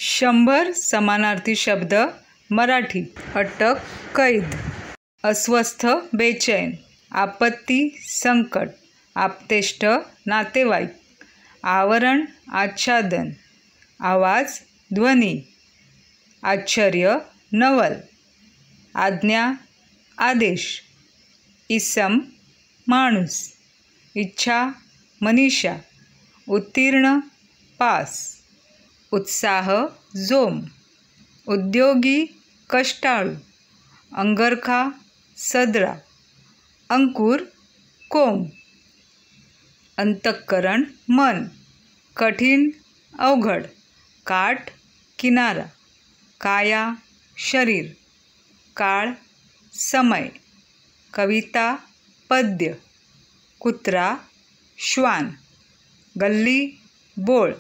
100 समानार्थी शब्द मराठी. अटक, कैद. अस्वस्थ, बेचैन. आपत्ती, संकट. आप्तेष्ट, नातेवाईक. आवरण, आच्छादन. आवाज, ध्वनी. आश्चर्य, नवल. आज्ञा, आदेश. इसम, माणूस. इच्छा, मनीषा. उत्तीर्ण, पास. उत्साह, जोम. उद्योगी, कष्टाळू. अंगरखा, सदरा. अंकुर, कोंब. अंतःकरण, मन. कठीण, अवघड. काठ, किनारा. काया, शरीर. काळ, समय. कविता, पद्य. कुत्रा, श्वान. गल्ली, बोळ.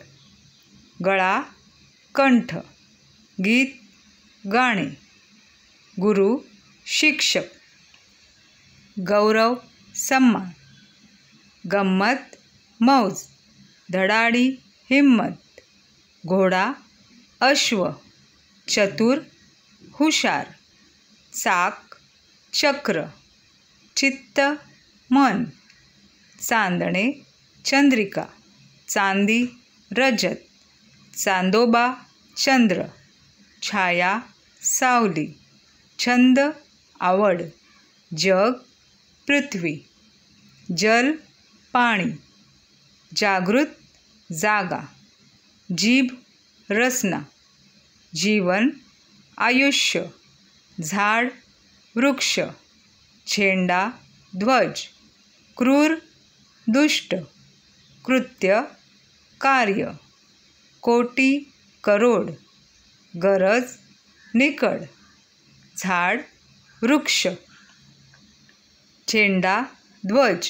गळा, कंठ. गीत, गाणे. गुरु, शिक्षक. गौरव, सन्मान. गंमत, मौज. धडाडी, हिम्मत. घोडा, अश्व. चतुर, हुशार. चाक, चक्र. चित्त, मन. चांदणे, चंद्रिका. चांदी, रजत. चांदोबा, चंद्र. छाया, सावली. छंद, आवड. जग, पृथ्वी. जल, पाणी. जागृत, जागा. जीभ, रसना. जीवन, आयुष्य. झाड, वृक्ष. झेंडा, ध्वज. क्रूर, दुष्ट. कृत्य, कार्य. कोटी, करोड. गरज, निकड. झाड, वृक्ष. झेंडा, ध्वज.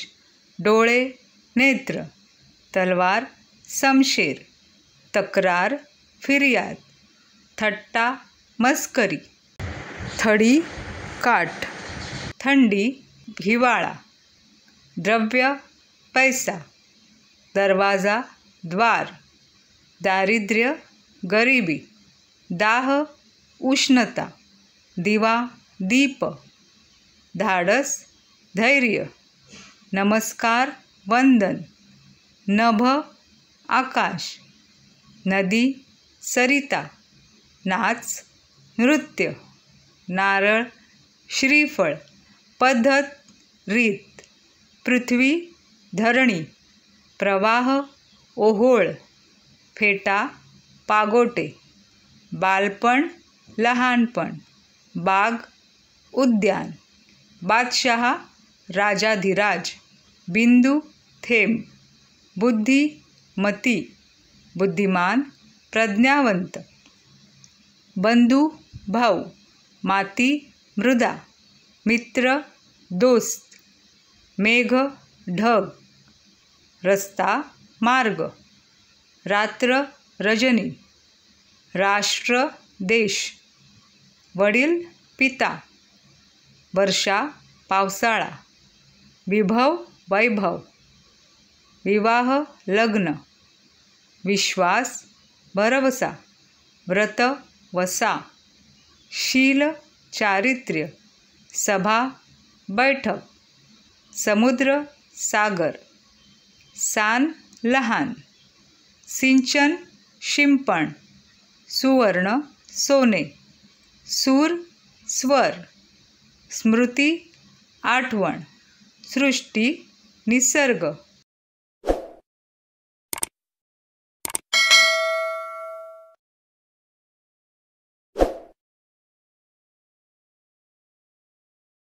डोळे, नेत्र. तलवार, शमशेर. तक्रार, फिर्याद. थट्टा, मस्करी. थडी, काठ. थंडी, हिवाळा. द्रव्य, पैसा. दरवाजा, द्वार. दारिद्र्य, गरिबी. दाह, उष्णता. दिवा, दीप. धाडस, धैर्य. नमस्कार, वंदन. नभ, आकाश. नदी, सरिता. नाच, नृत्य. नारळ, श्रीफळ. पद्धत, रीत. पृथ्वी, धरणी. प्रवाह, ओहोळ. फेटा, पागोटे. बालपण, लहानपण. बाग, उद्यान. बादशहा, राजाधिराज. बिंदू, थेंब. बुद्धी, मती. बुद्धिमान, प्रज्ञावंत. बंधू, भाऊ. माती, मृदा. मित्र, दोस्त. मेघ, ढग. रस्ता, मार्ग. रात्र, रजनी. राष्ट्र, देश. वडील, पिता. वर्षा, पावसाळा. विभव, वैभव. विवाह, लग्न. विश्वास, भरवसा. व्रत, वसा. शील, चारित्र्य. सभा, बैठक. समुद्र, सागर. सान, लहान. सिंचन, शिंपण. सुवर्ण, सोने. सूर, स्वर. स्मृती, आठवण. सृष्टी, निसर्ग.